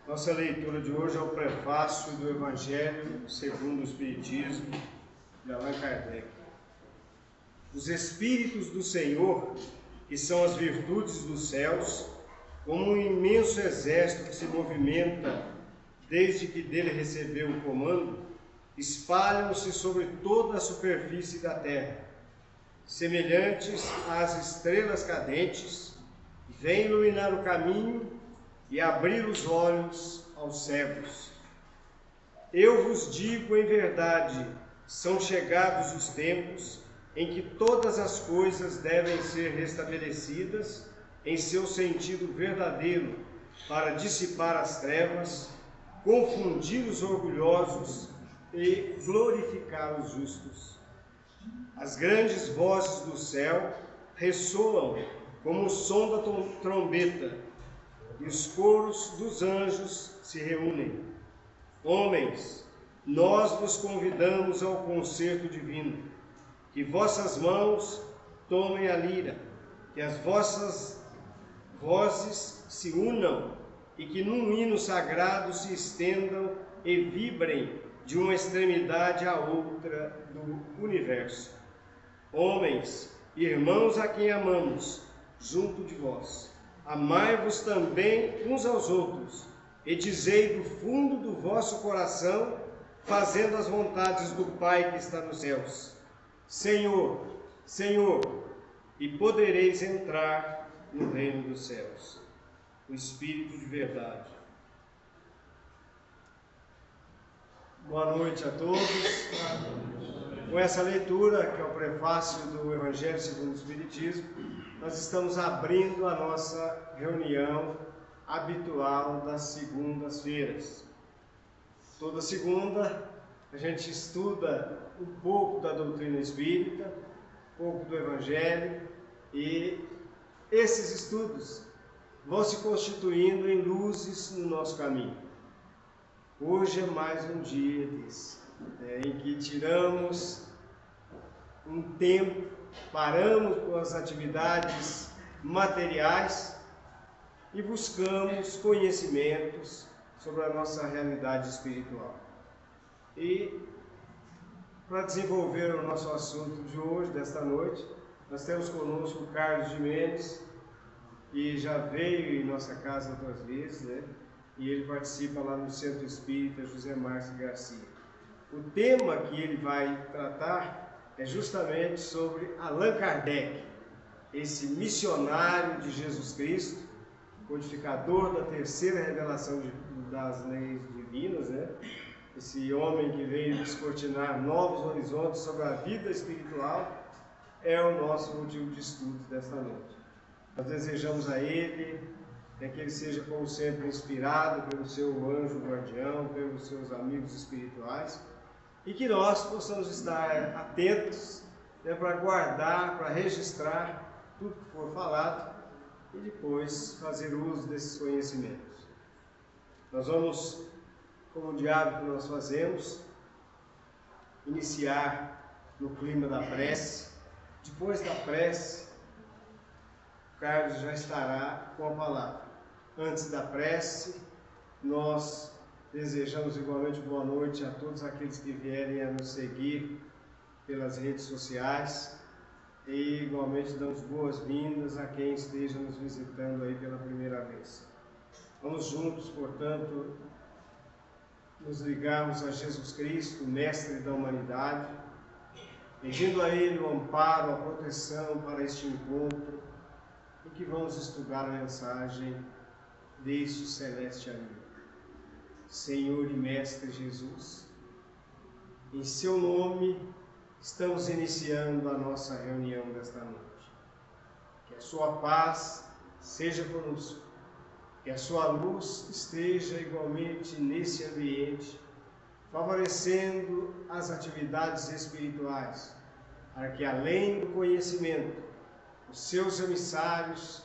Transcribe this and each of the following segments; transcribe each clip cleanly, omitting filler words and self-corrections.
Nossa leitura de hoje é o prefácio do Evangelho segundo o Espiritismo, de Allan Kardec. Os Espíritos do Senhor, que são as virtudes dos céus, como um imenso exército que se movimenta desde que dele recebeu o comando, espalham-se sobre toda a superfície da terra. Semelhantes às estrelas cadentes, vêm iluminar o caminho e abrir os olhos aos cegos. Eu vos digo em verdade, são chegados os tempos em que todas as coisas devem ser restabelecidas em seu sentido verdadeiro, para dissipar as trevas, confundir os orgulhosos e glorificar os justos. As grandes vozes do céu ressoam como o som da trombeta, e os coros dos anjos se reúnem. Homens, nós vos convidamos ao concerto divino, que vossas mãos tomem a lira, que as vossas vozes se unam e que num hino sagrado se estendam e vibrem de uma extremidade à outra do universo. Homens, irmãos a quem amamos, junto de vós, amai-vos também uns aos outros, e dizei do fundo do vosso coração, fazendo as vontades do Pai que está nos céus: Senhor, Senhor, e podereis entrar no reino dos céus. O Espírito de verdade. Boa noite a todos. Com essa leitura, que é o prefácio do Evangelho segundo o Espiritismo, nós estamos abrindo a nossa reunião habitual das segundas-feiras. Toda segunda a gente estuda um pouco da doutrina espírita, um pouco do Evangelho, e esses estudos vão se constituindo em luzes no nosso caminho. Hoje é mais um dia desse, em que tiramos um tempo, paramos com as atividades materiais e buscamos conhecimentos sobre a nossa realidade espiritual. E para desenvolver o nosso assunto de hoje, desta noite, nós temos conosco o Carlos Gimenez, que já veio em nossa casa outras vezes, e ele participa lá no Centro Espírita José Márcio Garcia. O tema que ele vai tratar é justamente sobre Allan Kardec, esse missionário de Jesus Cristo, codificador da terceira revelação das leis divinas, Esse homem que veio descortinar novos horizontes sobre a vida espiritual, é o nosso motivo de estudo desta noite. Nós desejamos a ele que ele seja, como sempre, inspirado pelo seu anjo guardião, pelos seus amigos espirituais, e que nós possamos estar atentos, para guardar, para registrar tudo que for falado e depois fazer uso desses conhecimentos. Nós vamos, como de hábito nós fazemos, iniciar no clima da prece. Depois da prece, o Carlos já estará com a palavra. Antes da prece, nós desejamos igualmente boa noite a todos aqueles que vierem a nos seguir pelas redes sociais, e igualmente damos boas-vindas a quem esteja nos visitando aí pela primeira vez. Vamos juntos, portanto, nos ligarmos a Jesus Cristo, Mestre da humanidade, pedindo a Ele o amparo, a proteção para este encontro, e que vamos estudar a mensagem deste celeste amigo. Senhor e Mestre Jesus, em seu nome estamos iniciando a nossa reunião desta noite. Que a sua paz seja conosco, que a sua luz esteja igualmente nesse ambiente, favorecendo as atividades espirituais, para que, além do conhecimento, os seus emissários,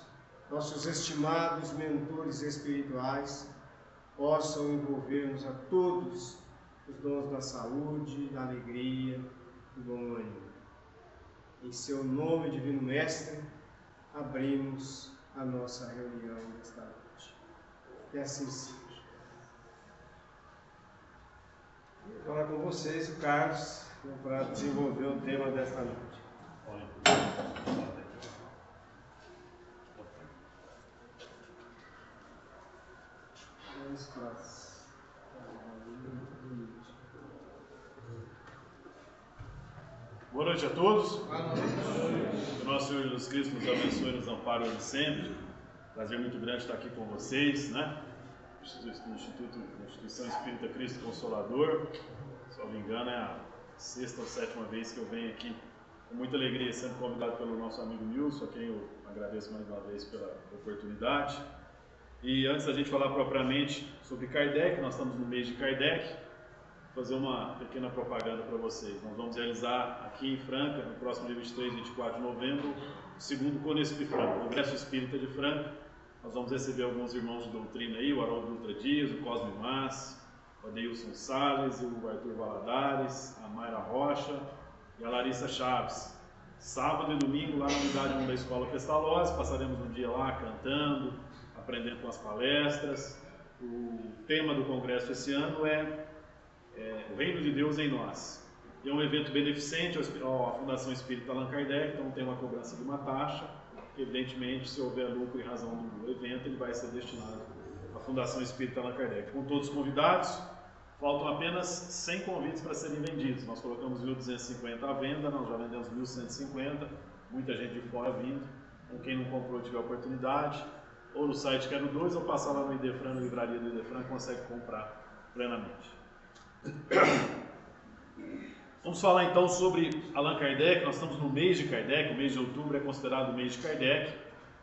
nossos estimados mentores espirituais, possam envolver-nos a todos os dons da saúde, da alegria, do bom ânimo. Em seu nome, Divino Mestre, abrimos a nossa reunião desta noite. Que assim seja. Vou falar com vocês, o Carlos, para desenvolver o tema desta noite. Boa noite a todos. Boa noite. Que o nosso Senhor Jesus Cristo nos abençoe e nos ampare hoje sempre. Prazer muito grande estar aqui com vocês, né? Instituição Espírita Cristo Consolador. Se não me engano, é a 6ª ou 7ª vez que eu venho aqui com muita alegria, sendo convidado pelo nosso amigo Nilson, a quem eu agradeço mais uma vez pela oportunidade. E antes da gente falar propriamente sobre Kardec, nós estamos no mês de Kardec, vou fazer uma pequena propaganda para vocês. Nós vamos realizar aqui em Franca, no próximo dia 23 e 24 de novembro, o 2º Conespí Franca, Congresso Espírita de Franca. Nós vamos receber alguns irmãos de doutrina aí, o Haroldo Dutra Dias, o Cosme Massi, o Adeilson Salles, o Arthur Valadares, a Mayra Rocha e a Larissa Chaves. Sábado e domingo lá na unidade 1 da Escola Pestalozzi, passaremos um dia lá cantando, aprendendo com as palestras. O tema do congresso esse ano é o Reino de Deus em Nós. É um evento beneficente à Fundação Espírita Allan Kardec, então tem uma cobrança de uma taxa. Evidentemente, se houver lucro em razão do evento, ele vai ser destinado à Fundação Espírita Allan Kardec. Com todos convidados, faltam apenas 100 convites para serem vendidos. Nós colocamos 1.250 à venda, nós já vendemos 1.150, muita gente de fora vindo. Então, quem não comprou tiver oportunidade, ou no site Quero 2, ou passar lá no Idefran, na livraria do Idefran, consegue comprar plenamente. Vamos falar então sobre Allan Kardec. Nós estamos no mês de Kardec, o mês de outubro é considerado o mês de Kardec,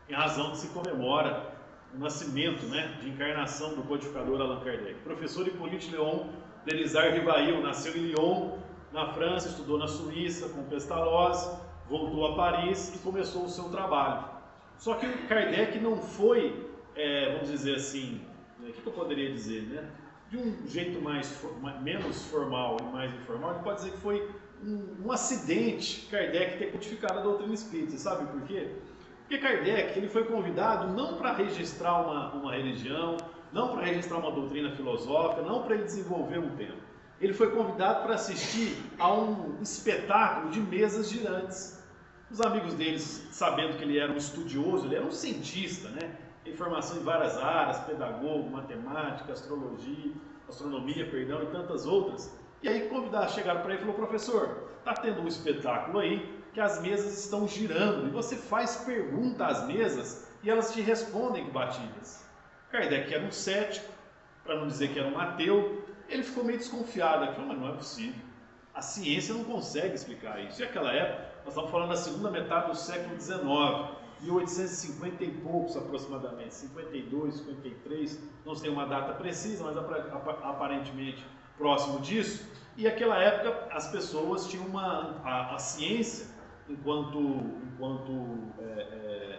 em razão que se comemora o nascimento, de encarnação do codificador Allan Kardec. O professor Hippolyte Léon Delisard Rivail nasceu em Lyon, na França, estudou na Suíça com Pestalozzi, voltou a Paris e começou o seu trabalho. Só que o Kardec não foi, vamos dizer assim, o que eu poderia dizer, de um jeito menos formal e mais informal, a gente pode dizer que foi um acidente Kardec ter codificado a doutrina espírita. Sabe por quê? Porque Kardec ele foi convidado não para registrar uma religião, não para registrar uma doutrina filosófica, não para ele desenvolver um tema. Ele foi convidado para assistir a um espetáculo de mesas girantes. Os amigos deles, sabendo que ele era um estudioso, ele era um cientista, tem formação em várias áreas, pedagogo, matemática, astronomia, e tantas outras. E aí chegaram para ele e falaram: professor, está tendo um espetáculo aí que as mesas estão girando e você faz pergunta às mesas e elas te respondem com batidas. Kardec era um cético, para não dizer que era um ateu, ele ficou meio desconfiado. Ele falou: mas não é possível, a ciência não consegue explicar isso. E naquela época, nós estamos falando da segunda metade do século XIX, 1850 e poucos aproximadamente, 52, 53, não sei uma data precisa, mas aparentemente próximo disso. E naquela época as pessoas tinham a ciência, enquanto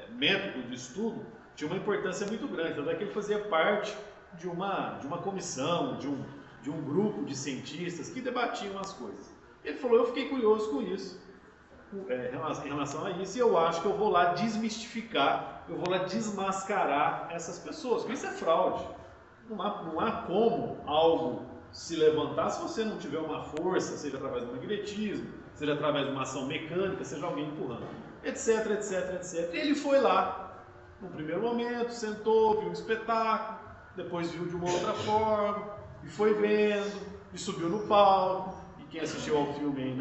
método de estudo, tinha uma importância muito grande. Tanto é que ele fazia parte de uma comissão, de um grupo de cientistas que debatiam as coisas. Ele falou: eu fiquei curioso com isso. Em relação a isso, e eu acho que eu vou lá desmistificar, eu vou lá desmascarar essas pessoas, porque isso é fraude. Não há como algo se levantar se você não tiver uma força, seja através do magnetismo, seja através de uma ação mecânica, seja alguém empurrando, etc, etc, etc. E ele foi lá, no primeiro momento, sentou, viu um espetáculo, depois viu de uma outra forma, e foi vendo, e subiu no palco. Quem assistiu ao filme aí,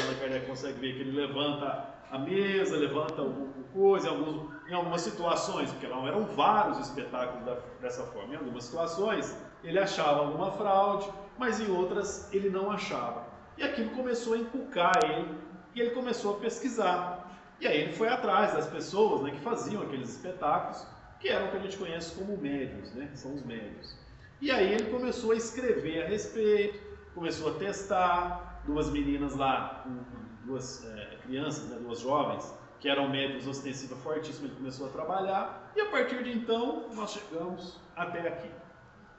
Allan Kardec consegue ver que ele levanta a mesa, levanta o coisa, em algumas situações, porque não eram vários espetáculos dessa forma. Em algumas situações ele achava alguma fraude, mas em outras ele não achava. E aquilo começou a encucar ele, e ele começou a pesquisar. E aí ele foi atrás das pessoas que faziam aqueles espetáculos, que eram o que a gente conhece como médiuns, são os médiuns. E aí ele começou a escrever a respeito, começou a testar. Duas meninas lá, duas crianças, duas jovens, que eram médiuns ostensiva fortíssima, ele começou a trabalhar, e a partir de então nós chegamos até aqui.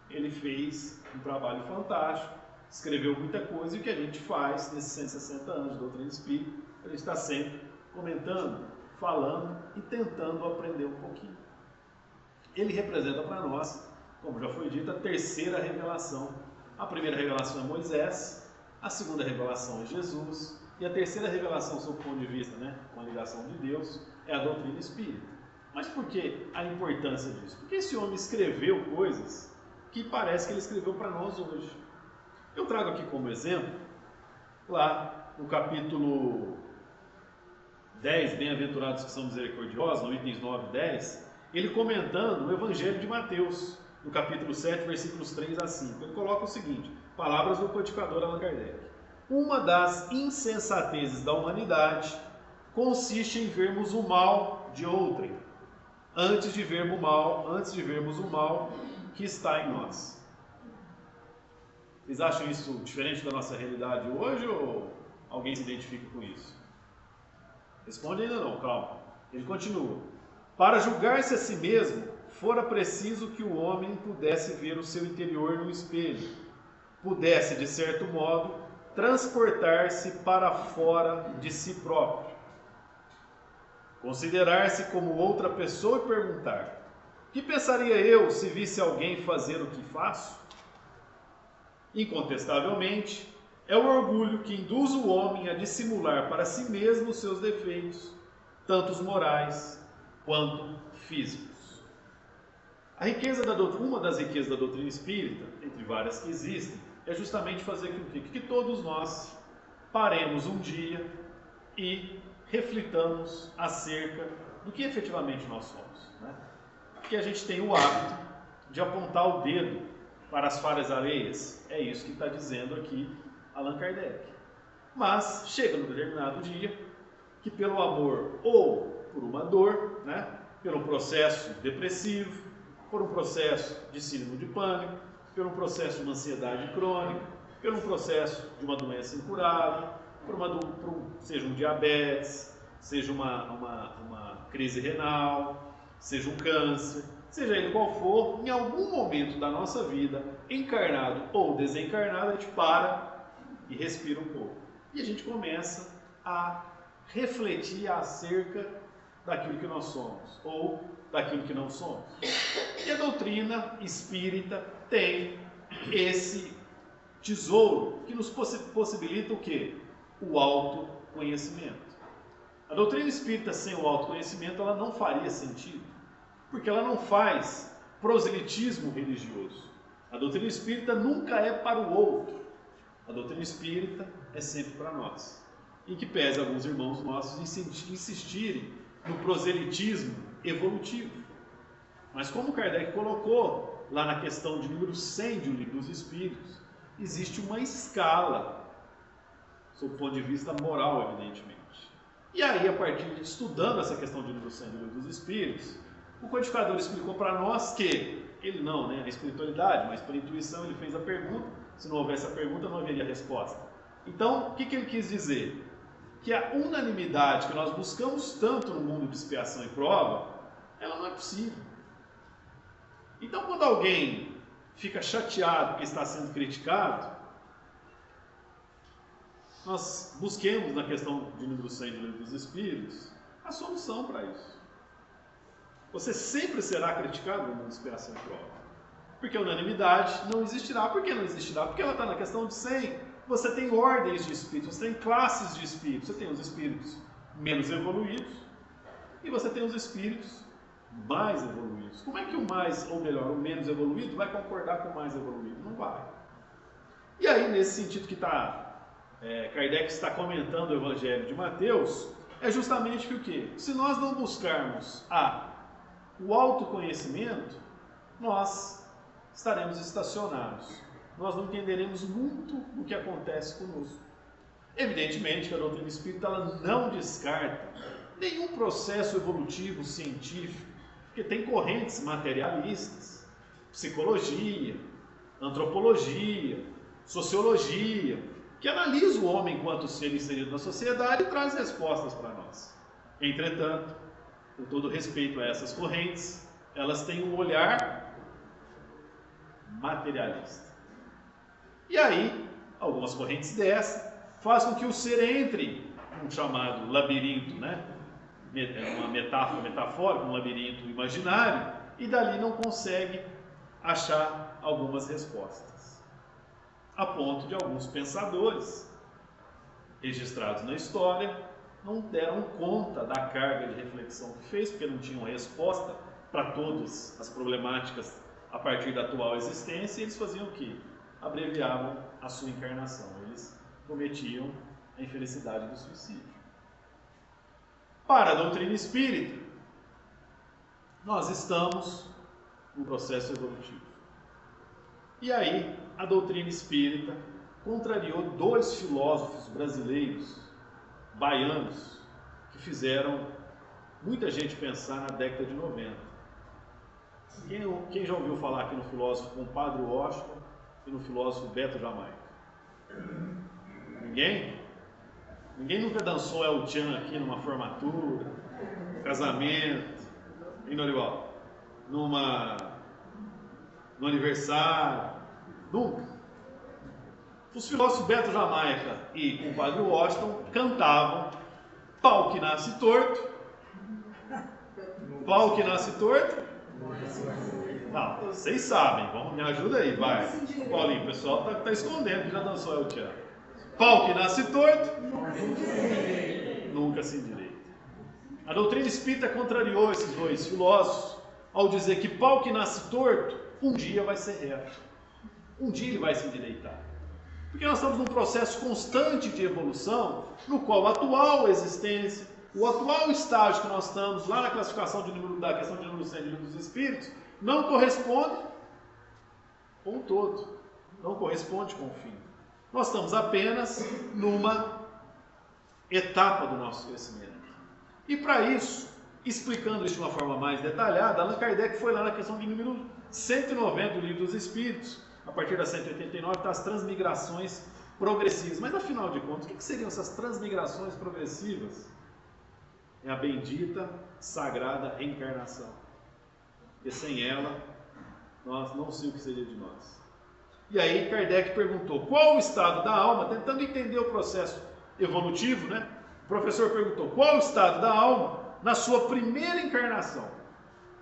Ele fez um trabalho fantástico, escreveu muita coisa, e o que a gente faz nesses 160 anos de doutrina espírita, a gente está sempre comentando, falando e tentando aprender um pouquinho. Ele representa para nós, como já foi dito, a terceira revelação A primeira revelação é Moisés, a segunda revelação é Jesus, e a terceira revelação, sob o ponto de vista, né, com a ligação de Deus, é a doutrina espírita. Mas por que a importância disso? Porque esse homem escreveu coisas que parece que ele escreveu para nós hoje. Eu trago aqui como exemplo, lá no capítulo 10, Bem-aventurados que são misericordiosos, no itens 9 e 10, ele comentando o Evangelho de Mateus, no capítulo 7, versículos 3 a 5. Ele coloca o seguinte, palavras do codificador Allan Kardec. Uma das insensatezes da humanidade consiste em vermos o mal de outrem, antes de vermos o mal que está em nós. Vocês acham isso diferente da nossa realidade hoje ou alguém se identifica com isso? Responde ainda não, calma. Ele continua. Para julgar-se a si mesmo, fora preciso que o homem pudesse ver o seu interior no espelho, pudesse, de certo modo, transportar-se para fora de si próprio, considerar-se como outra pessoa e perguntar: que pensaria eu se visse alguém fazer o que faço? Incontestavelmente, é o orgulho que induz o homem a dissimular para si mesmo os seus defeitos, tanto os morais quanto físicos. Uma das riquezas da doutrina espírita, entre várias que existem, é justamente fazer com que todos nós paremos um dia e reflitamos acerca do que efetivamente nós somos, né? Porque a gente tem o hábito de apontar o dedo para as falhas alheias, é isso que está dizendo aqui Allan Kardec. Mas chega num determinado dia que pelo amor ou por uma dor, né, pelo processo depressivo, por um processo de síndrome de pânico, pelo processo de uma ansiedade crônica, pelo processo de uma doença incurável, seja um diabetes, seja uma crise renal, seja um câncer, seja ele qual for, em algum momento da nossa vida, encarnado ou desencarnado, a gente para e respira um pouco. E a gente começa a refletir acerca daquilo que nós somos ou daquilo que não somos. E a doutrina espírita tem esse tesouro que nos possibilita o quê? O autoconhecimento. A doutrina espírita sem o autoconhecimento ela não faria sentido, porque ela não faz proselitismo religioso. A doutrina espírita nunca é para o outro. A doutrina espírita é sempre para nós. Em que pese alguns irmãos nossos insistirem no proselitismo evolutivo. Mas como Kardec colocou lá na questão de número 100 de O Livro dos Espíritos, existe uma escala, sob o ponto de vista moral, evidentemente. E aí, a partir de estudando essa questão de número 100 do Livro dos Espíritos, o codificador explicou para nós que, ele não, né, a espiritualidade, mas por intuição ele fez a pergunta, se não houvesse a pergunta não haveria resposta. Então, o que ele quis dizer? Que a unanimidade que nós buscamos tanto no mundo de expiação e prova, ela não é possível. Então, quando alguém fica chateado porque está sendo criticado, nós busquemos na questão de número 100 do Livro dos Espíritos a solução para isso. Você sempre será criticado no mundo de expiação e prova. Porque a unanimidade não existirá. Por que não existirá? Porque ela está na questão de 100. Você tem ordens de espíritos, você tem classes de espíritos. Você tem os espíritos menos evoluídos e você tem os espíritos mais evoluídos. Como é que o mais, ou melhor, o menos evoluído vai concordar com o mais evoluído? Não vai. E aí, nesse sentido que Kardec está comentando o Evangelho de Mateus, é justamente que o quê? Se nós não buscarmos o autoconhecimento, nós estaremos estacionados. Nós não entenderemos muito do que acontece conosco. Evidentemente que a doutrina espírita ela não descarta nenhum processo evolutivo científico, porque tem correntes materialistas, psicologia, antropologia, sociologia, que analisa o homem enquanto ser inserido na sociedade e traz respostas para nós. Entretanto, com todo respeito a essas correntes, elas têm um olhar materialista. E aí, algumas correntes dessas fazem com que o ser entre num chamado labirinto, né? Uma metáfora metafórica, um labirinto imaginário, e dali não consegue achar algumas respostas. a ponto de alguns pensadores registrados na história não deram conta da carga de reflexão que fez, porque não tinham resposta para todas as problemáticas a partir da atual existência, e eles faziam o quê? Abreviavam a sua encarnação, eles cometiam a infelicidade do suicídio. Para a doutrina espírita, nós estamos num processo evolutivo. E aí, a doutrina espírita contrariou dois filósofos brasileiros, baianos, que fizeram muita gente pensar na década de 90. Quem já ouviu falar aqui no filósofo Compadre Washington e no filósofo Beto Jamaica? Ninguém? Ninguém nunca dançou El Chan aqui numa formatura, no casamento, em Norival, no aniversário? Nunca. Os filósofos Beto Jamaica e Compadre Washington cantavam pau que nasce torto. Pau que nasce torto? Não, vocês sabem, vamos, me ajuda aí, vai. Paulinho, o pessoal tá escondendo que já dançou El Chan. Pau que nasce torto, nunca se endireita. A doutrina espírita contrariou esses dois filósofos ao dizer que pau que nasce torto, um dia vai ser reto. Um dia ele vai se endireitar. Porque nós estamos num processo constante de evolução, no qual a atual existência, o atual estágio que nós estamos lá na classificação de número, da questão de número 100 de livro dos Espíritos, não corresponde com o todo, não corresponde com o fim. Nós estamos apenas numa etapa do nosso crescimento. E para isso, explicando isso de uma forma mais detalhada, Allan Kardec foi lá na questão de número 190 do livro dos Espíritos. A partir da 189 está as transmigrações progressivas. Mas afinal de contas, o que seriam essas transmigrações progressivas? É a bendita, sagrada reencarnação. Porque sem ela, nós não sei o que seria de nós. E aí Kardec perguntou, qual o estado da alma? Tentando entender o processo evolutivo, né? O professor perguntou, qual o estado da alma na sua primeira encarnação?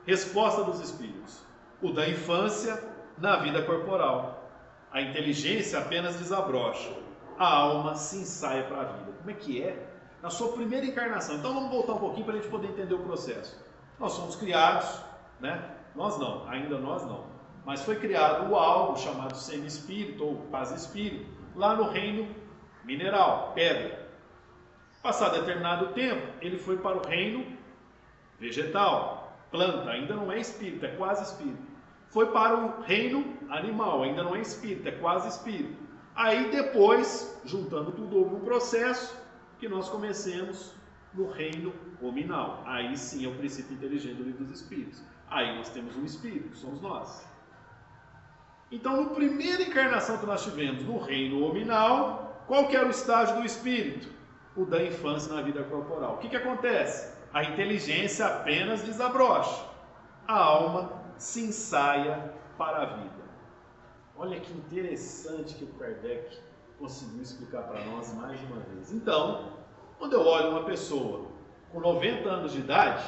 Resposta dos espíritos, o da infância na vida corporal. A inteligência apenas desabrocha, a alma se ensaia para a vida. Como é que é? Na sua primeira encarnação. Então vamos voltar um pouquinho para a gente poder entender o processo. Nós somos criados, né? Nós não, ainda nós não. Mas foi criado algo chamado semi-espírito ou quase-espírito, lá no reino mineral, pedra. Passado determinado tempo, ele foi para o reino vegetal, planta, ainda não é espírito, é quase espírito. Foi para o reino animal, ainda não é espírito, é quase espírito. Aí depois, juntando tudo, houve um processo que nós comecemos no reino hominal. Aí sim é o princípio inteligente do livro dos Espíritos. Aí nós temos um espírito, que somos nós. Então, na primeira encarnação que nós tivemos no reino hominal, qual que era o estágio do espírito? O da infância na vida corporal. O que acontece? A inteligência apenas desabrocha. A alma se ensaia para a vida. Olha que interessante que o Kardec conseguiu explicar para nós mais uma vez. Então, quando eu olho uma pessoa com 90 anos de idade,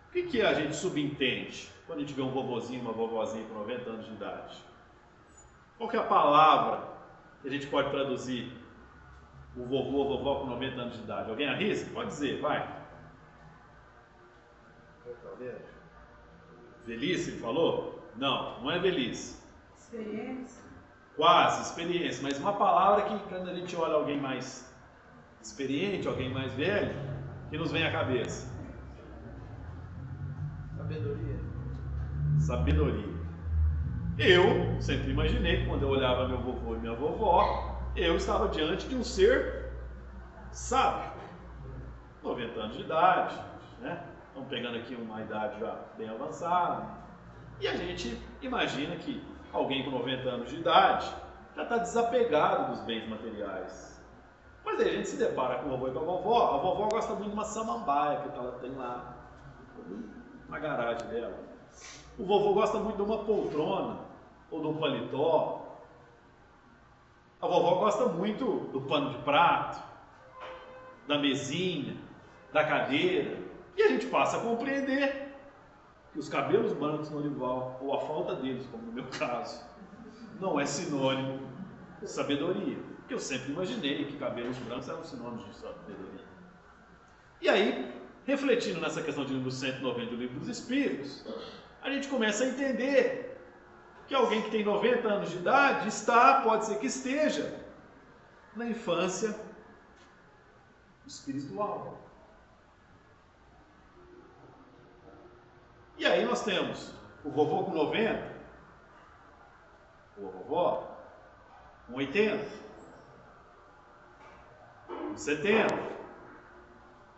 o que a gente subentende quando a gente vê um vovozinho, uma vovozinha com 90 anos de idade? Qual que é a palavra que a gente pode traduzir o vovô ou vovó com 90 anos de idade? Alguém arrisca? Pode dizer, vai. Velhice, ele falou? Não, não é velhice. Experiência. Quase, experiência. Mas uma palavra que quando a gente olha alguém mais experiente, alguém mais velho, que nos vem à cabeça? Sabedoria. Sabedoria. Eu sempre imaginei que quando eu olhava meu vovô e minha vovó, eu estava diante de um ser sábio. 90 anos de idade, né? Estamos pegando aqui uma idade já bem avançada. E a gente imagina que alguém com 90 anos de idade já está desapegado dos bens materiais. Mas aí a gente se depara com o vovô e com a vovó. A vovó gosta muito de uma samambaia que ela tem lá na garagem dela. O vovô gosta muito de uma poltrona ou de um paletó. A vovó gosta muito do pano de prato, da mesinha, da cadeira. E a gente passa a compreender que os cabelos brancos no Norival, ou a falta deles, como no meu caso, não é sinônimo de sabedoria. Porque eu sempre imaginei que cabelos brancos eram sinônimos de sabedoria. E aí, refletindo nessa questão de livro 190 do Livro dos Espíritos, a gente começa a entender que alguém que tem 90 anos de idade pode ser que esteja na infância espiritual. E aí nós temos o vovô com 90, ou a vovó com 80, com 70.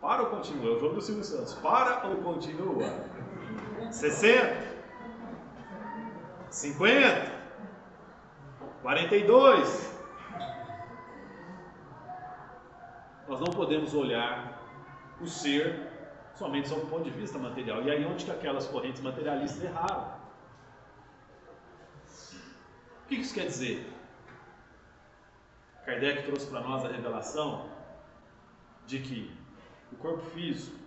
Para ou continua? É o jogo do Silvio Santos. Para ou continua? 60, 50, 42. Nós não podemos olhar o ser somente sob o ponto de vista material. E aí onde que aquelas correntes materialistas erraram? O que isso quer dizer? Kardec trouxe para nós a revelação de que o corpo físico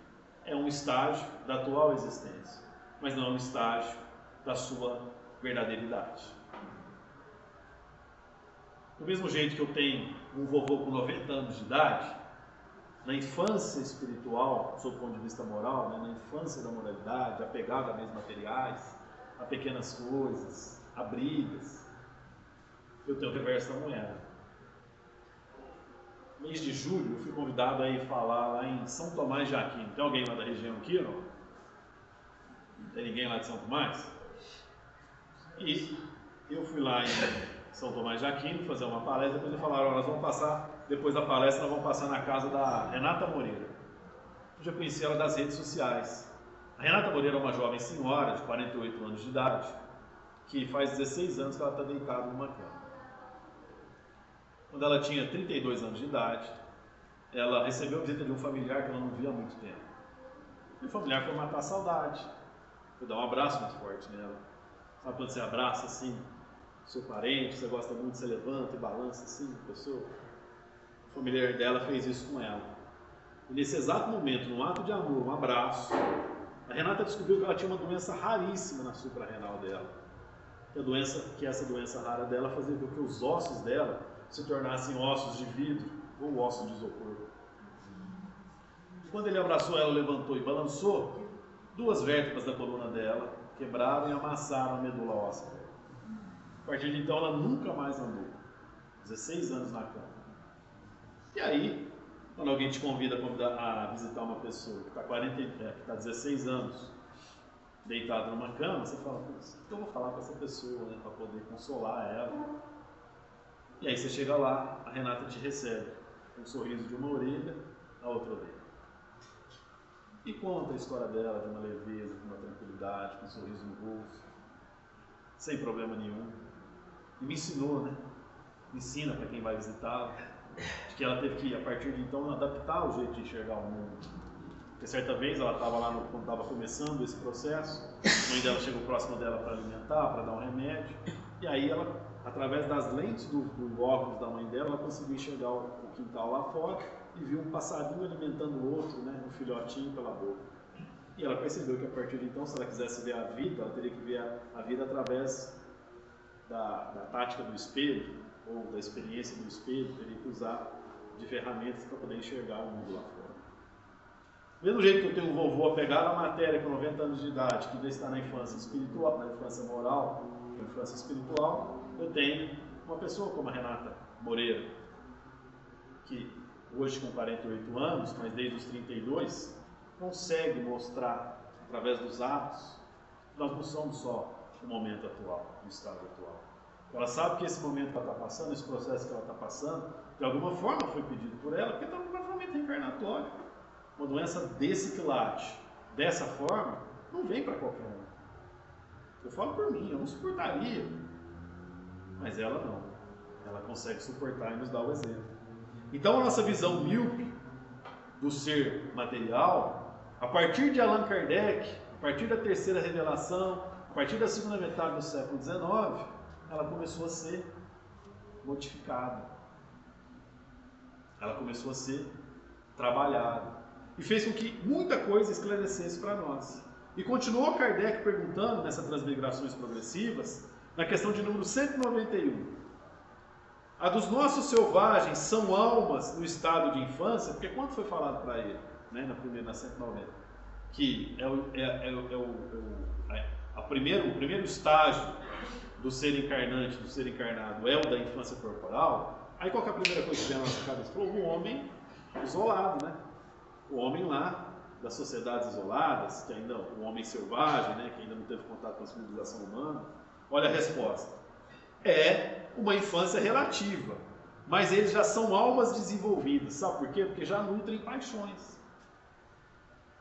é um estágio da atual existência, mas não é um estágio da sua verdadeiridade. Do mesmo jeito que eu tenho um vovô com 90 anos de idade, na infância espiritual, sob o ponto de vista moral, né, na infância da moralidade, apegado a bens materiais, a pequenas coisas, a brigas, eu tenho o reverso da moeda. No mês de julho, eu fui convidado a ir falar lá em São Tomás de Aquino. Tem alguém lá da região aqui, não? Não tem ninguém lá de São Tomás? E eu fui lá em São Tomás de Aquino fazer uma palestra, depois eles falaram, nós vamos passar, depois da palestra, nós vamos passar na casa da Renata Moreira. Eu já conheci ela das redes sociais. A Renata Moreira é uma jovem senhora de 48 anos de idade, que faz 16 anos que ela está deitada numa cama. Quando ela tinha 32 anos de idade, ela recebeu a visita de um familiar que ela não via há muito tempo. E o familiar foi matar a saudade, foi dar um abraço muito forte nela. Sabe quando você abraça assim, seu parente, você gosta muito, você levanta e balança assim a pessoa? O familiar dela fez isso com ela. E nesse exato momento, num ato de amor, um abraço, a Renata descobriu que ela tinha uma doença raríssima na suprarrenal dela. Que essa doença rara dela fazia com que os ossos dela se tornassem ossos de vidro ou ossos de isopor. Quando ele abraçou ela, levantou e balançou, 2 vértebras da coluna dela quebraram e amassaram a medula óssea dela. A partir de então, ela nunca mais andou. 16 anos na cama. E aí, quando alguém te convida a visitar uma pessoa que está 16 anos deitado numa cama, você fala, o que eu vou falar com essa pessoa, né, para poder consolar ela? E aí você chega lá, a Renata te recebe com um sorriso de uma orelha a outra orelha. E conta a história dela de uma leveza, de uma tranquilidade, com um sorriso no rosto, sem problema nenhum. E me ensinou, né? Me ensina para quem vai visitá-la, de que ela teve que, a partir de então, adaptar o jeito de enxergar o mundo. Porque certa vez ela estava lá, quando estava começando esse processo, a mãe dela chegou próxima dela para alimentar, para dar um remédio, e aí ela, através das lentes do óculos da mãe dela, ela conseguiu enxergar o quintal lá fora e viu um passarinho alimentando o outro, né, um filhotinho pela boca. E ela percebeu que a partir de então, se ela quisesse ver a vida, ela teria que ver a vida através da tática do espelho, ou da experiência do espelho, teria que usar de ferramentas para poder enxergar o mundo lá fora. Do mesmo jeito que eu tenho um vovô apegado à matéria com 90 anos de idade, que ainda está na infância espiritual, na infância moral, na infância espiritual, eu tenho uma pessoa como a Renata Moreira, que hoje com 48 anos, mas desde os 32, consegue mostrar, através dos atos, que nós não somos só o momento atual, o estado atual. Ela sabe que esse momento que ela está passando, esse processo que ela está passando, de alguma forma foi pedido por ela, porque está num momento reencarnatório. Uma doença desse quilate, dessa forma, não vem para qualquer um. Eu falo por mim, eu não suportaria. Mas ela não. Ela consegue suportar e nos dá o exemplo. Então a nossa visão míope do ser material, a partir de Allan Kardec, a partir da terceira revelação, a partir da segunda metade do século XIX, ela começou a ser modificada. Ela começou a ser trabalhada. E fez com que muita coisa esclarecesse para nós. E continuou Kardec perguntando, nessas transmigrações progressivas, na questão de número 191. A dos nossos selvagens são almas no estado de infância, porque quando foi falado para ele, né, na 190, que o primeiro estágio do ser encarnante, do ser encarnado, é o da infância corporal, aí qual que é a primeira coisa que vem na nossa cabeça? O homem isolado, né? O homem lá, das sociedades isoladas, que ainda, o homem selvagem, né, que ainda não teve contato com a civilização humana. Olha a resposta. É uma infância relativa, mas eles já são almas desenvolvidas. Sabe por quê? Porque já nutrem paixões.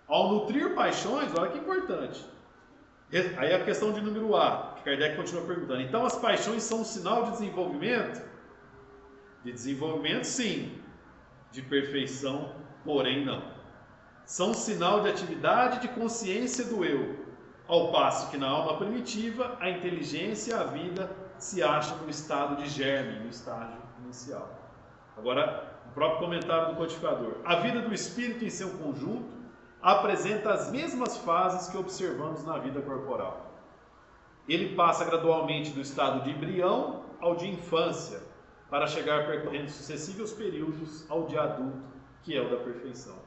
Ao nutrir paixões, olha que importante. Aí a questão de número A, que Kardec continua perguntando. Então as paixões são um sinal de desenvolvimento? De desenvolvimento, sim. De perfeição, porém não. São um sinal de atividade de consciência do eu, ao passo que na alma primitiva a inteligência e a vida se acham no estado de germe, no estágio inicial. Agora, o próprio comentário do codificador. A vida do espírito em seu conjunto apresenta as mesmas fases que observamos na vida corporal. Ele passa gradualmente do estado de embrião ao de infância, para chegar percorrendo sucessivos períodos ao de adulto, que é o da perfeição.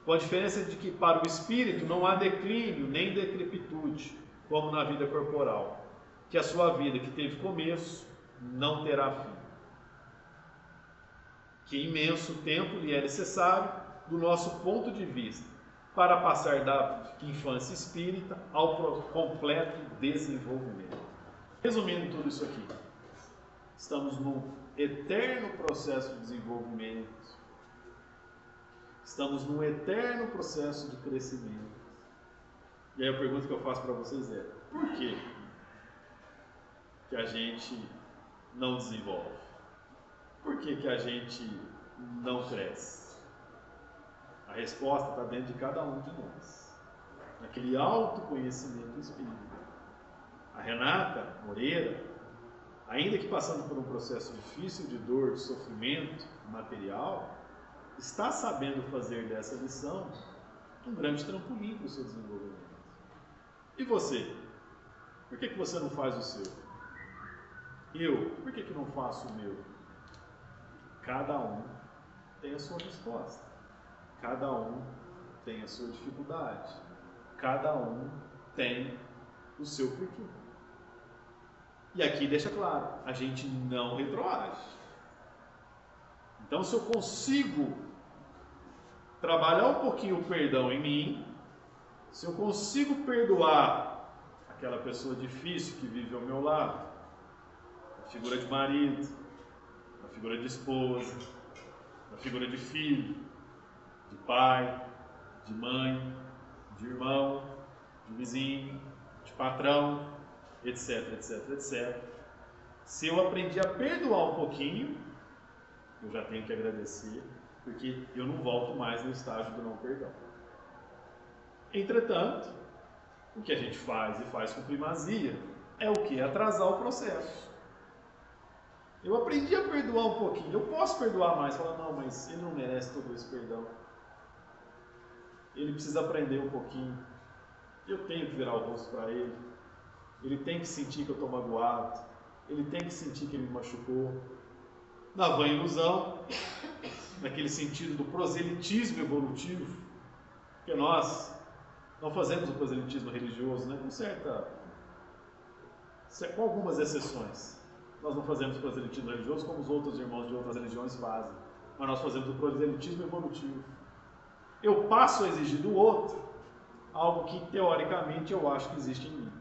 Com a diferença de que para o espírito não há declínio nem decrepitude, como na vida corporal, que a sua vida que teve começo não terá fim. Que imenso tempo lhe é necessário, do nosso ponto de vista, para passar da infância espírita ao completo desenvolvimento. Resumindo tudo isso aqui, estamos num eterno processo de desenvolvimento. Estamos num eterno processo de crescimento. E aí a pergunta que eu faço para vocês é: por que a gente não desenvolve? Por que a gente não cresce? A resposta está dentro de cada um de nós. Naquele autoconhecimento espírita. A Renata Moreira, ainda que passando por um processo difícil de dor, de sofrimento material, está sabendo fazer dessa lição um grande trampolim para o seu desenvolvimento. E você? Por que você não faz o seu? Eu? Por que não faço o meu? Cada um tem a sua resposta. Cada um tem a sua dificuldade. Cada um tem o seu porquê. E aqui deixa claro, a gente não retroage. Então, se eu consigo trabalhar um pouquinho o perdão em mim, se eu consigo perdoar aquela pessoa difícil que vive ao meu lado, a figura de marido, a figura de esposa, a figura de filho, de pai, de mãe, de irmão, de vizinho, de patrão, etc, etc, etc. Se eu aprendi a perdoar um pouquinho, eu já tenho que agradecer, porque eu não volto mais no estágio do não perdão. Entretanto, o que a gente faz e faz com primazia é o que? Atrasar o processo. Eu aprendi a perdoar um pouquinho, eu posso perdoar mais, falar, não, mas ele não merece todo esse perdão. Ele precisa aprender um pouquinho. Eu tenho que virar o rosto para ele. Ele tem que sentir que eu estou magoado. Ele tem que sentir que ele me machucou. Na vã ilusão, naquele sentido do proselitismo evolutivo, porque nós não fazemos o proselitismo religioso, né? Com algumas exceções. Nós não fazemos proselitismo religioso como os outros irmãos de outras religiões fazem, mas nós fazemos o proselitismo evolutivo. Eu passo a exigir do outro algo que teoricamente eu acho que existe em mim.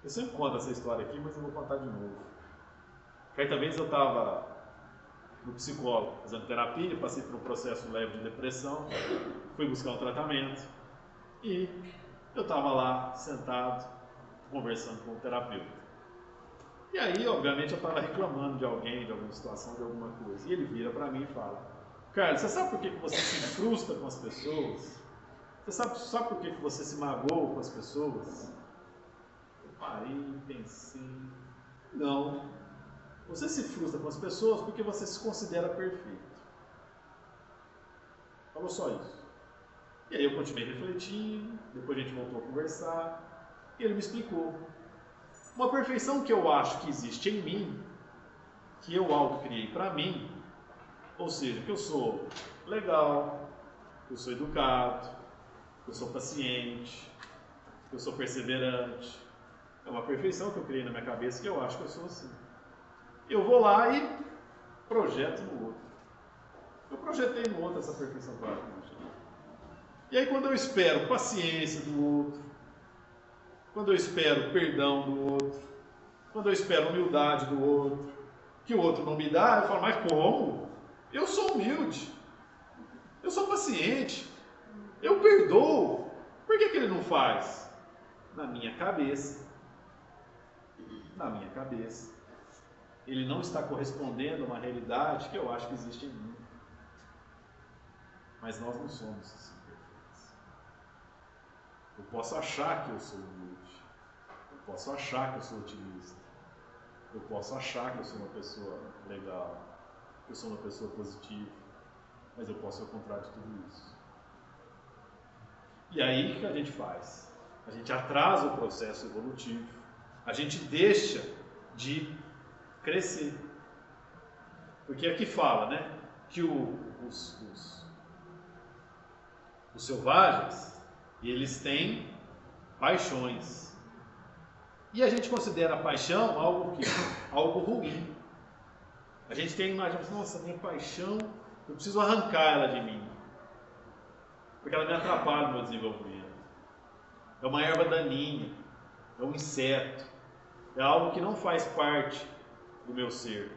Eu sempre conto essa história aqui, mas eu vou contar de novo. Certa vez eu estava no psicólogo fazendo terapia, passei por um processo leve de depressão, fui buscar um tratamento e eu estava lá sentado conversando com o terapeuta. E aí, obviamente, eu estava reclamando de alguém, de alguma situação, de alguma coisa. E ele vira para mim e fala: Carlos, você sabe por que você se frustra com as pessoas? Você sabe por que você se magoa com as pessoas? Eu parei e pensei: não. Você se frustra com as pessoas porque você se considera perfeito. Falou só isso. E aí eu continuei refletindo, depois a gente voltou a conversar, e ele me explicou Uma perfeição que eu acho que existe em mim, que eu autocriei para mim, ou seja, que eu sou legal, que eu sou educado, que eu sou paciente, que eu sou perseverante. É uma perfeição que eu criei na minha cabeça que eu acho que eu sou assim. Eu vou lá e projeto no outro. Eu projetei no outro essa perfeição para mim. E aí quando eu espero paciência do outro, quando eu espero perdão do outro, quando eu espero humildade do outro, que o outro não me dá, eu falo, mas como? Eu sou humilde, eu sou paciente, eu perdoo. Por que ele não faz? Na minha cabeça, ele não está correspondendo a uma realidade que eu acho que existe em mim. Mas nós não somos assim perfeitos. Eu posso achar que eu sou humilde, eu posso achar que eu sou otimista, eu posso achar que eu sou uma pessoa legal, que eu sou uma pessoa positiva, mas eu posso ser o contrário de tudo isso. E aí o que a gente faz? A gente atrasa o processo evolutivo, a gente deixa de crescer. Porque aqui fala, né, que os selvagens, eles têm paixões. E a gente considera a paixão algo ruim. A gente tem a imagem, nossa, minha paixão, eu preciso arrancar ela de mim, porque ela me atrapalha no meu desenvolvimento. É uma erva daninha, é um inseto, é algo que não faz parte do meu ser.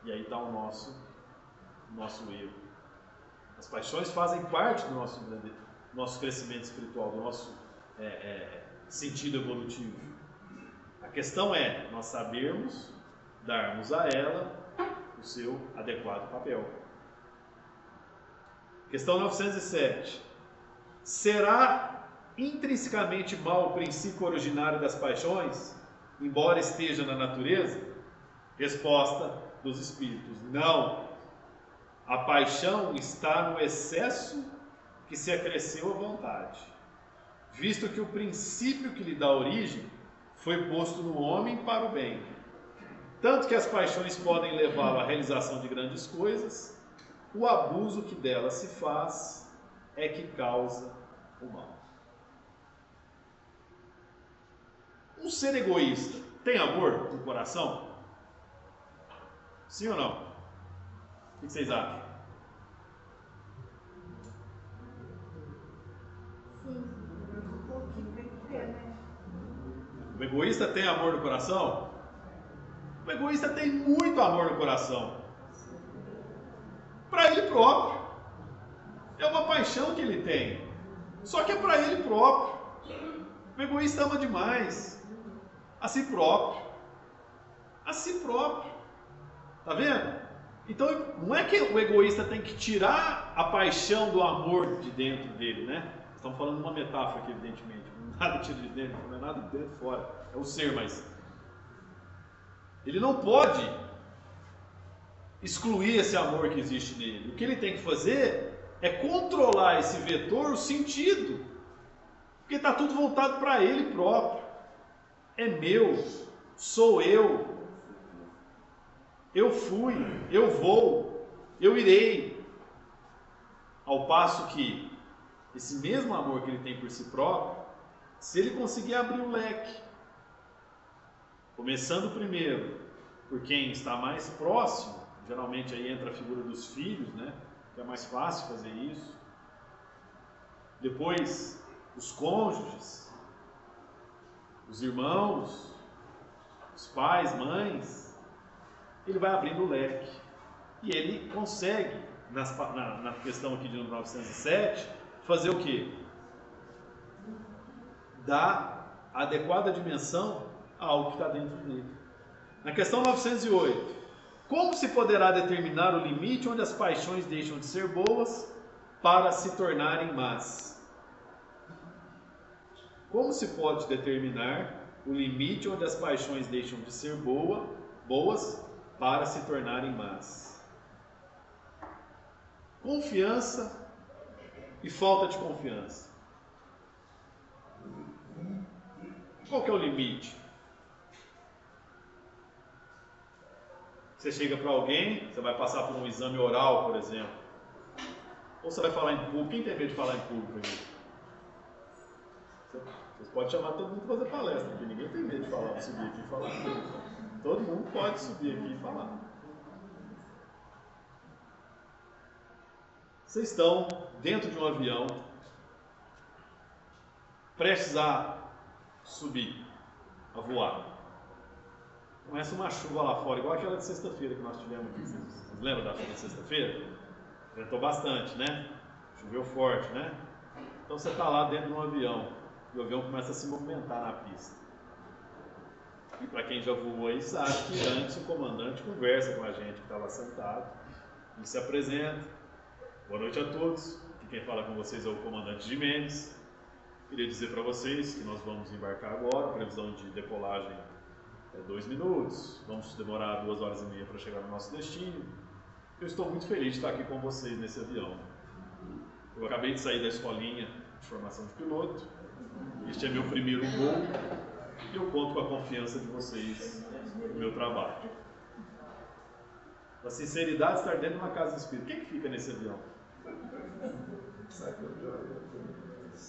E aí está o nosso erro. As paixões fazem parte do nosso crescimento espiritual, do nosso sentido evolutivo. A questão é nós sabermos darmos a ela o seu adequado papel. Questão 907. Será intrinsecamente mal o princípio originário das paixões, embora esteja na natureza? Resposta dos espíritos: não. A paixão está no excesso que se acresceu à vontade, visto que o princípio que lhe dá origem foi posto no homem para o bem. Tanto que as paixões podem levá-lo à realização de grandes coisas, o abuso que delas se faz é que causa o mal. Um ser egoísta tem amor no coração? Sim ou não? O que vocês acham? Sim, um pouquinho tem que ter, né? O egoísta tem amor no coração? O egoísta tem muito amor no coração. Para ele próprio. É uma paixão que ele tem. Só que é para ele próprio. O egoísta ama demais a si próprio. A si próprio. Tá vendo? Então não é que o egoísta tem que tirar a paixão do amor de dentro dele, né? Estamos falando de uma metáfora aqui, evidentemente. Nada tira de dentro, não é nada de dentro fora. É o ser, mas ele não pode excluir esse amor que existe nele. O que ele tem que fazer é controlar esse vetor, o sentido. Porque está tudo voltado para ele próprio. É meu, sou eu. Eu fui, eu vou, eu irei. Ao passo que esse mesmo amor que ele tem por si próprio, se ele conseguir abrir o leque, começando primeiro por quem está mais próximo, geralmente aí entra a figura dos filhos, né? Que é mais fácil fazer isso. Depois, os cônjuges, os irmãos, os pais, mães. Ele vai abrindo o leque. E ele consegue, na questão aqui de 907, fazer o quê? Dar a adequada dimensão a algo que está dentro dele. Na questão 908, como se poderá determinar o limite onde as paixões deixam de ser boas para se tornarem más? Como se pode determinar o limite onde as paixões deixam de ser boas para se tornarem más? Confiança e falta de confiança. Qual que é o limite? Você chega para alguém, você vai passar por um exame oral, por exemplo, ou você vai falar em público. Quem tem medo de falar em público aqui? Vocês podem chamar todo mundo para fazer palestra, porque ninguém tem medo de falar, subir aqui e falar. Todo mundo pode subir aqui e falar. Vocês estão dentro de um avião, prestes a subir, a voar. Começa uma chuva lá fora, igual aquela de sexta-feira que nós tivemos aqui. Vocês lembram da chuva de sexta-feira? Ventou bastante, né? Choveu forte, né? Então você está lá dentro de um avião e o avião começa a se movimentar na pista. E para quem já voou aí sabe que antes o comandante conversa com a gente que estava sentado e se apresenta. Boa noite a todos. Aqui quem fala com vocês é o comandante Jimenez. Queria dizer para vocês que nós vamos embarcar agora, previsão de decolagem é 2 minutos, vamos demorar 2 horas e meia para chegar no nosso destino. Eu estou muito feliz de estar aqui com vocês nesse avião. Eu acabei de sair da escolinha de formação de piloto, este é meu primeiro voo e eu conto com a confiança de vocês no meu trabalho. A sinceridade estar dentro de uma casa espírita. Quem que fica nesse avião?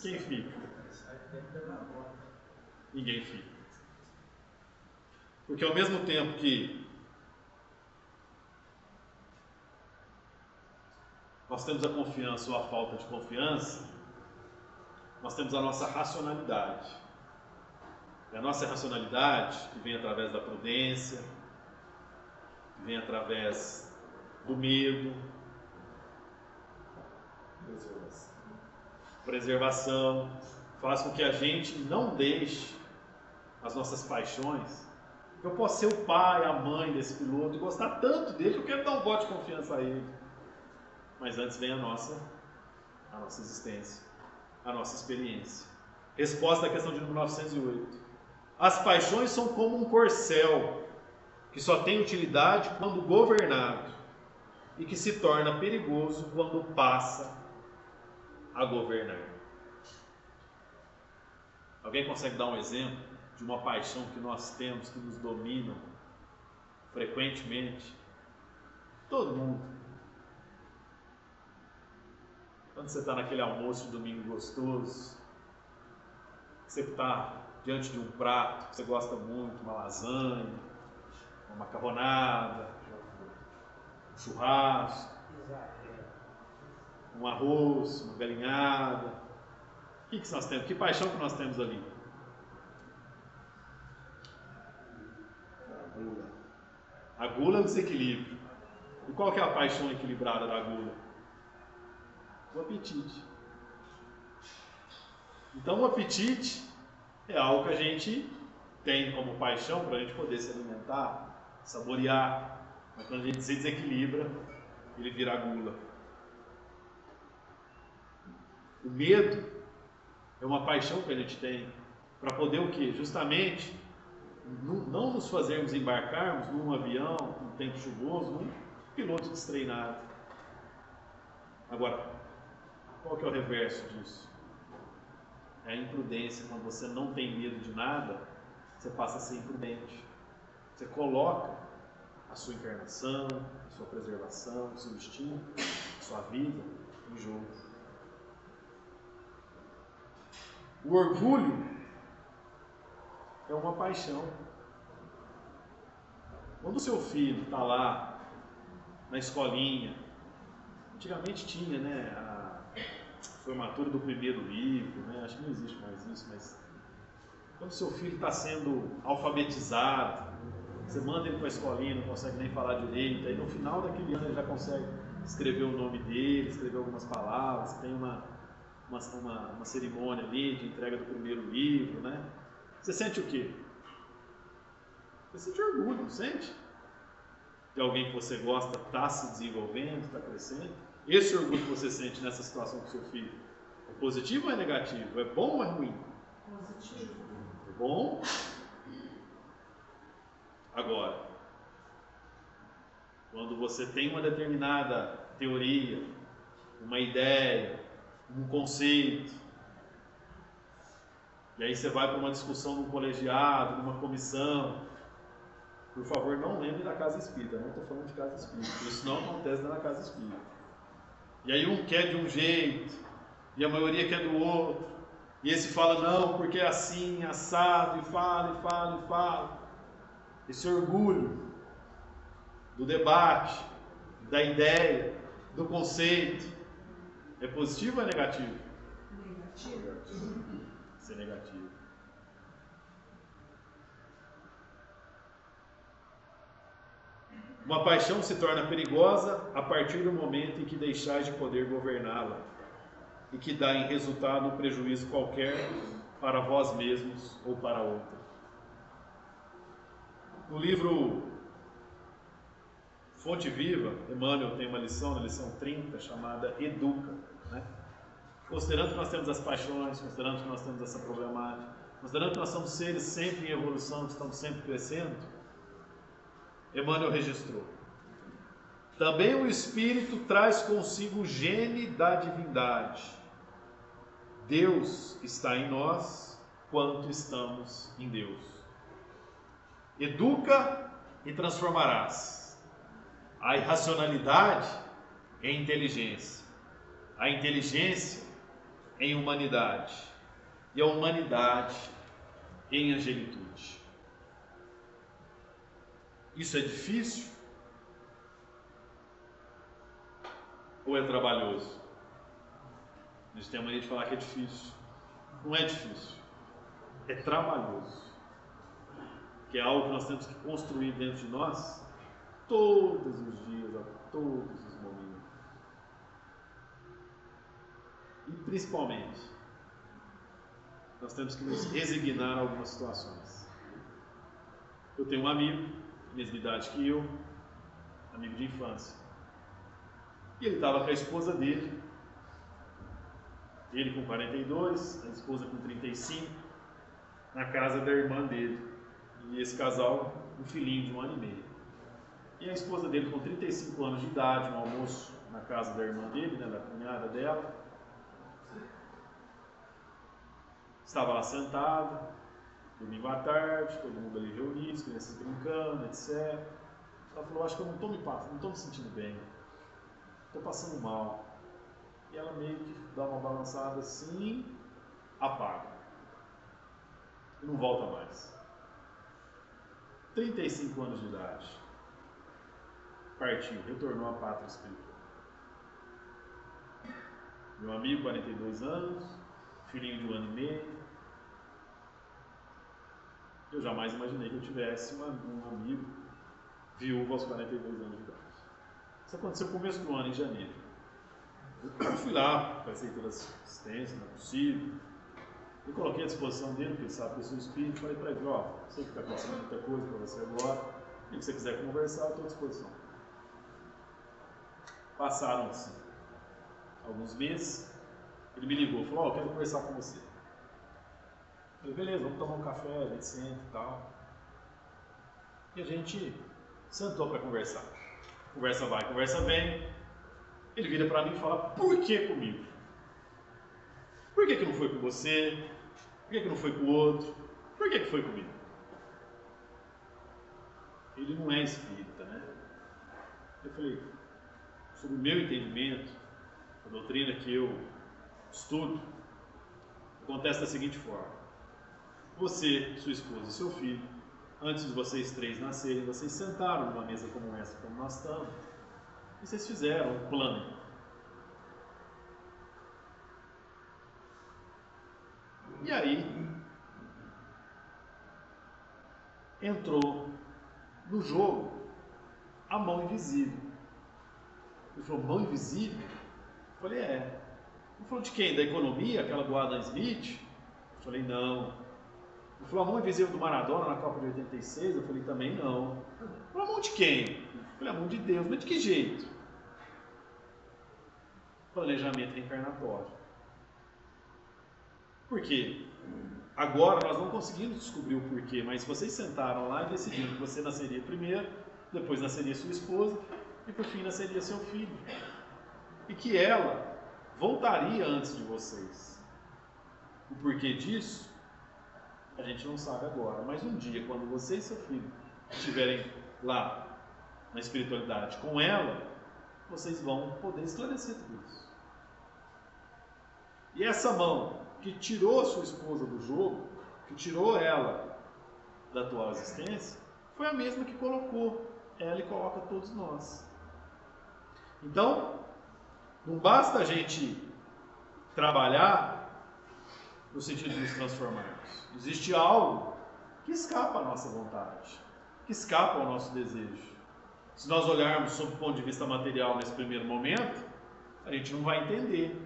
Quem fica? Ninguém fica. Porque ao mesmo tempo que nós temos a confiança ou a falta de confiança, nós temos a nossa racionalidade. E a nossa racionalidade, que vem através da prudência, que vem através do medo, preservação, faz com que a gente não deixe as nossas paixões. Eu posso ser o pai, a mãe desse piloto e gostar tanto dele que eu quero dar um voto de confiança a ele. Mas antes vem a nossa existência, a nossa experiência. Resposta à questão de número 908. As paixões são como um corcel que só tem utilidade quando governado e que se torna perigoso quando passa a governar. Alguém consegue dar um exemplo de uma paixão que nós temos, que nos domina frequentemente? Todo mundo. Quando você está naquele almoço de domingo gostoso, você está diante de um prato que você gosta muito, uma lasanha, uma macarronada, um churrasco, um arroz, uma galinhada. O que nós temos? Que paixão que nós temos ali? A gula é o desequilíbrio. E qual que é a paixão equilibrada da gula? O apetite. Então o apetite é algo que a gente tem como paixão para a gente poder se alimentar, saborear. Mas quando a gente se desequilibra, ele vira gula. O medo é uma paixão que a gente tem para poder o quê? Justamente não nos fazermos embarcarmos num avião, num tempo chuvoso, num piloto destreinado. Agora, qual que é o reverso disso? É a imprudência. Quando você não tem medo de nada, você passa a ser imprudente. Você coloca a sua encarnação, a sua preservação, o seu destino, a sua vida em jogo. O orgulho é uma paixão. Quando o seu filho está lá na escolinha, antigamente tinha, né, a formatura do primeiro livro, né, acho que não existe mais isso, mas quando o seu filho está sendo alfabetizado, você manda ele para a escolinha, não consegue nem falar direito, aí no final daquele ano ele já consegue escrever o nome dele, escrever algumas palavras, tem uma cerimônia ali de entrega do primeiro livro, né? Você sente o quê? Você sente orgulho, não sente? De alguém que você gosta está se desenvolvendo, está crescendo. Esse orgulho que você sente nessa situação com seu filho, é positivo ou é negativo? É bom ou é ruim? Positivo. É bom. Agora, quando você tem uma determinada teoria, uma ideia, um conceito, e aí você vai para uma discussão num colegiado, numa comissão, Por favor, não lembre da casa espírita. Não estou falando de casa espírita. Isso não acontece na casa espírita. E aí um quer de um jeito, e a maioria quer do outro. E esse fala, não, porque é assim, assado, e fala. Esse orgulho do debate, da ideia, do conceito, é positivo ou é negativo? Negativo. Isso é negativo. Uma paixão se torna perigosa a partir do momento em que deixais de poder governá-la e que dá em resultado um prejuízo qualquer para vós mesmos ou para outra. No livro Fonte Viva, Emmanuel tem uma lição, na lição 30, chamada Educa, né? Considerando que nós temos as paixões, considerando que nós temos essa problemática, considerando que nós somos seres sempre em evolução, que estamos sempre crescendo, Emmanuel registrou: também o Espírito traz consigo o gene da divindade. Deus está em nós quanto estamos em Deus. Educa e transformarás a irracionalidade em inteligência, a inteligência em humanidade e a humanidade em angelitude. Isso é difícil? Ou é trabalhoso? A gente tem a mania de falar que é difícil. Não é difícil. É trabalhoso. Que é algo que nós temos que construir dentro de nós todos os dias, a todos os momentos. E principalmente, nós temos que nos resignar a algumas situações. Eu tenho um amigo, mesma idade que eu, amigo de infância. E ele estava com a esposa dele, ele com 42, a esposa com 35, na casa da irmã dele. E esse casal, um filhinho de 1 ano e meio. E a esposa dele com 35 anos de idade, no almoço na casa da irmã dele, né, da cunhada dela. Estava lá sentada, domingo à tarde, todo mundo ali reunido, as crianças brincando, etc. Ela falou, acho que eu não estou me sentindo bem, estou passando mal. E ela meio que dá uma balançada assim, apaga. E não volta mais. 35 anos de idade. Partiu, retornou à pátria espiritual. Meu amigo, 42 anos, filhinho de 1 ano e meio. Eu jamais imaginei que eu tivesse um amigo viúvo aos 42 anos de idade. Isso aconteceu no começo do ano, em janeiro. Eu fui lá, passei toda a assistência, não é possível. Eu coloquei à disposição dele, porque ele sabe que eu sou espírito, falei para ele, ó, sei que está acontecendo muita coisa para você agora, e se você quiser conversar, eu estou à disposição. Passaram-se alguns meses, ele me ligou, falou, ó, eu quero conversar com você. Eu falei, beleza, vamos tomar um café, a gente senta e tal. E a gente sentou para conversar. Conversa vai, conversa vem. Ele vira para mim e fala, por que comigo? Por que não foi com você? Por que não foi com o outro? Por que foi comigo? Ele não é espírita, né? Eu falei, sobre o meu entendimento, a doutrina que eu estudo, acontece da seguinte forma. Você, sua esposa e seu filho, antes de vocês três nascerem, vocês sentaram numa mesa como essa, como nós estamos, e vocês fizeram um plano. E aí, entrou no jogo a mão invisível. Ele falou, mão invisível? Eu falei, é. Ele falou, de quem? Da economia, aquela do Adam Smith? Eu falei, não. Ele falou, a mão invisível do Maradona na Copa de 86? Eu falei, também não. Ele falou, a mão de quem? Eu falei, a mão de Deus. Mas de que jeito? Planejamento reencarnatório. Por quê? Agora nós não conseguimos descobrir o porquê, mas vocês sentaram lá e decidiram que você nasceria primeiro, depois nasceria sua esposa e por fim nasceria seu filho. E que ela voltaria antes de vocês. O porquê disso, a gente não sabe agora, mas um dia, quando você e seu filho estiverem lá na espiritualidade com ela, vocês vão poder esclarecer tudo isso. E essa mão que tirou a sua esposa do jogo, que tirou ela da atual existência, foi a mesma que colocou ela e coloca todos nós. Então, não basta a gente trabalhar no sentido de nos transformarmos. Existe algo que escapa à nossa vontade, que escapa ao nosso desejo. Se nós olharmos sob o ponto de vista material nesse primeiro momento, a gente não vai entender.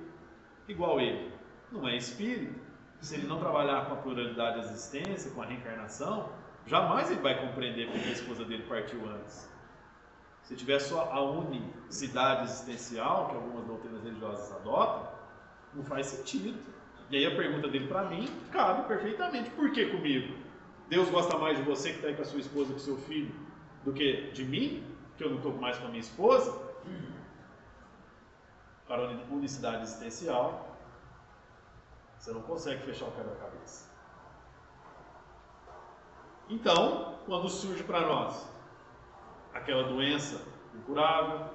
Igual ele, não é espírito. Se ele não trabalhar com a pluralidade da existência, com a reencarnação, jamais ele vai compreender porque a esposa dele partiu antes. Se tiver só a unicidade existencial, que algumas doutrinas religiosas adotam, não faz sentido. E aí a pergunta dele para mim cabe perfeitamente. Por que comigo? Deus gosta mais de você que está aí com a sua esposa, com o seu filho, do que de mim, que eu não estou mais com a minha esposa? Para a unicidade existencial, você não consegue fechar o quebra-cabeça. Então, quando surge para nós aquela doença incurável,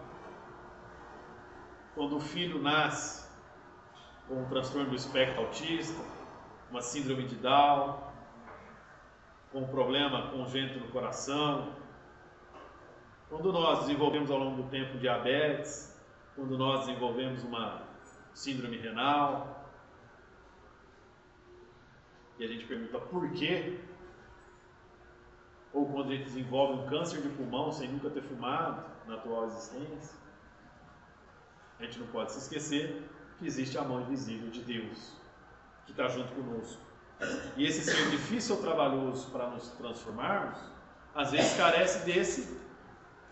quando o filho nasce com um transtorno do espectro autista, uma síndrome de Down, com um problema congênito no coração, quando nós desenvolvemos ao longo do tempo diabetes, quando nós desenvolvemos uma síndrome renal, e a gente pergunta por quê, ou quando a gente desenvolve um câncer de pulmão sem nunca ter fumado na atual existência, a gente não pode se esquecer que existe a mão invisível de Deus, que está junto conosco. E esse ser difícil ou trabalhoso para nos transformarmos, às vezes carece desse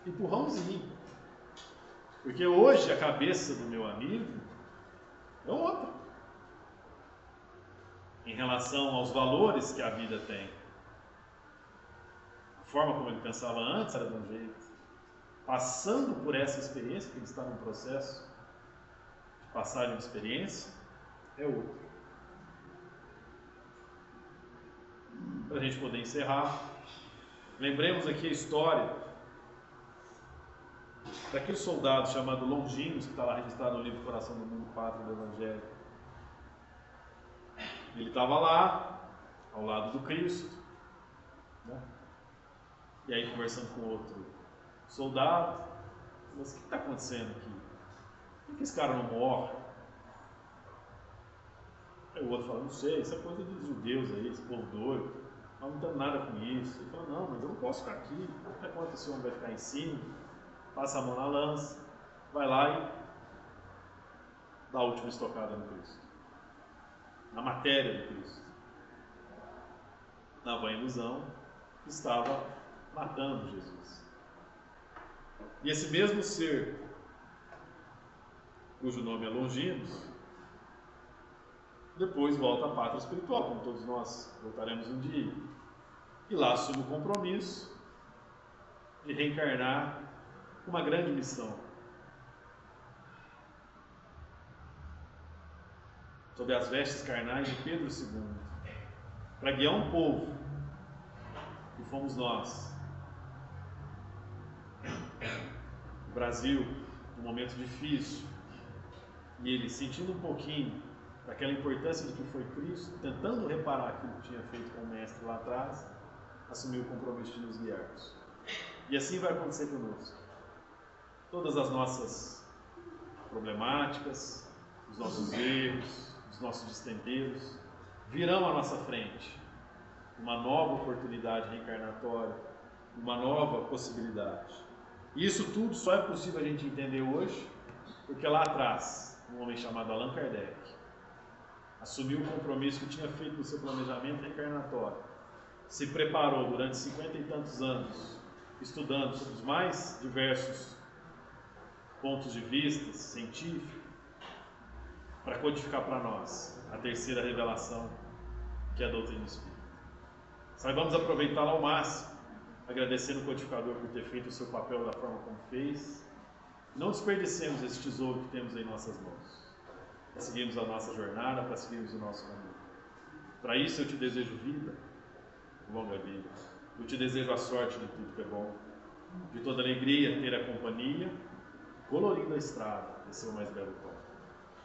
empurrãozinho. Porque hoje a cabeça do meu amigo é outra, em relação aos valores que a vida tem. A forma como ele pensava antes era de um jeito. Passando por essa experiência, que ele está num processo de passagem de experiência, é outro. Para a gente poder encerrar, lembremos aqui a história daquele soldado chamado Longinos, que está lá registrado no livro Coração do Mundo, Pátria do Evangelho. Ele estava lá, ao lado do Cristo, né? E aí conversando com outro soldado, mas o que está acontecendo aqui? Por que esse cara não morre? Aí o outro fala, não sei, isso é coisa dos judeus aí, esse povo doido, nós não temos nada com isso. Ele fala, não, mas eu não posso ficar aqui, até quando esse homem vai ficar em cima? Passa a mão na lança, vai lá e dá a última estocada no Cristo, na matéria do Cristo, na vã ilusão que estava matando Jesus. E esse mesmo ser, cujo nome é Longinos, depois volta à pátria espiritual, como todos nós voltaremos um dia, e lá assume o compromisso de reencarnar com uma grande missão, sob as vestes carnais de Pedro II, para guiar um povo, que fomos nós. O Brasil, num momento difícil, e ele sentindo um pouquinho daquela importância do que foi Cristo, tentando reparar aquilo que tinha feito com o Mestre lá atrás, assumiu o compromisso de nos guiarmos. E assim vai acontecer conosco. Todas as nossas problemáticas, os nossos erros, os nossos destempeiros, virão à nossa frente uma nova oportunidade reencarnatória, uma nova possibilidade. E isso tudo só é possível a gente entender hoje, porque lá atrás, um homem chamado Allan Kardec assumiu o compromisso que tinha feito no seu planejamento reencarnatório, se preparou durante 50 e tantos anos, estudando sobre os mais diversos pontos de vista científicos, para codificar para nós a terceira revelação, que é a doutrina espírita. Saibamos aproveitá-la ao máximo, agradecendo o codificador por ter feito o seu papel da forma como fez. Não desperdicemos esse tesouro que temos em nossas mãos, para seguirmos a nossa jornada, para seguirmos o nosso caminho. Para isso eu te desejo vida, longa vida, Eu te desejo a sorte de tudo que é bom, de toda alegria ter a companhia, colorindo a estrada, de seu mais belo tom.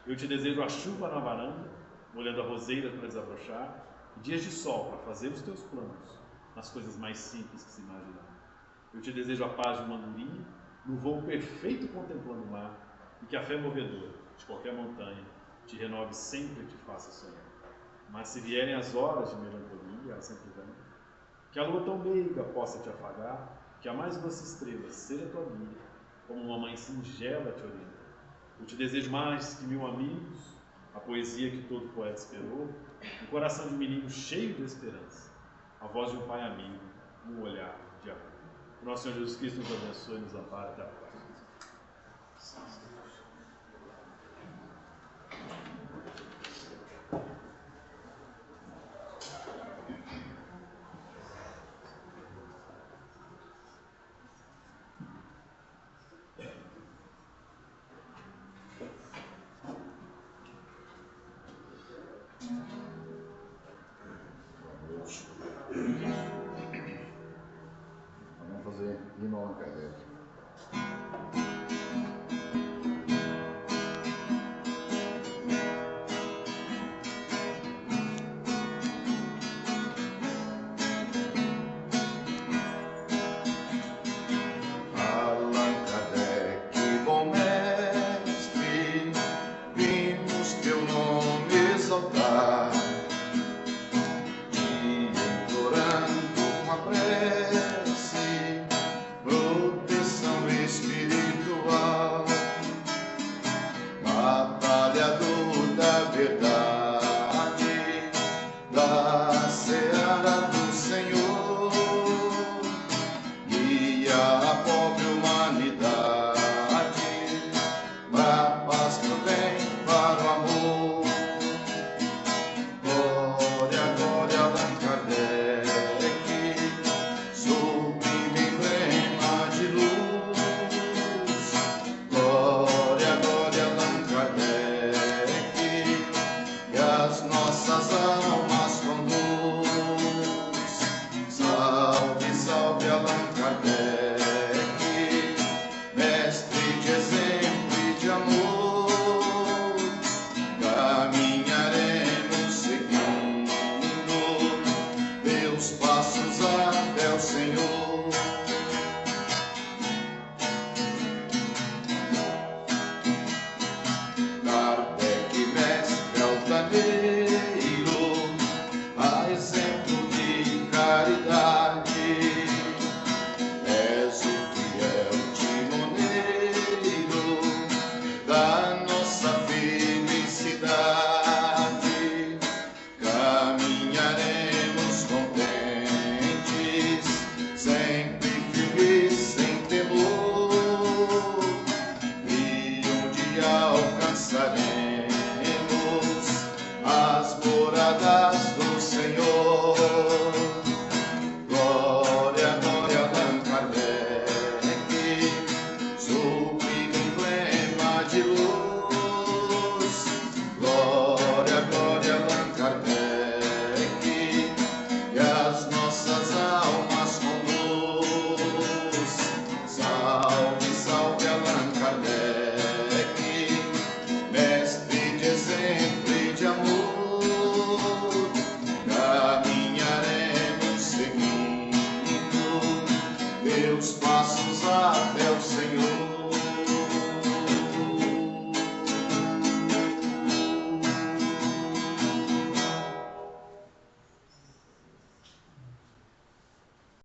Eu te desejo a chuva na varanda, molhando a roseira para desabrochar, e dias de sol para fazer os teus planos, nas coisas mais simples que se imaginar. Eu te desejo a paz de uma andorinha, no voo perfeito contemplando o mar, e que a fé movedora de qualquer montanha te renove sempre e te faça sonhar. Mas se vierem as horas de melancolia, elas sempre vêm, que a lua tão meiga possa te afagar, que a mais doce estrela seja tua amiga, como uma mãe singela te orienta. Eu te desejo mais que 1000 amigos, a poesia que todo poeta esperou, um coração de menino cheio de esperança, a voz de um pai amigo, um olhar de amor. Que nosso Senhor Jesus Cristo nos abençoe e nos ampare até a próxima. Vamos fazer hino Allan Kardec. Allan Kardec, bom mestre, vimos teu nome exaltar, e implorando com a prece, proteção espiritual, batalhador da verdade.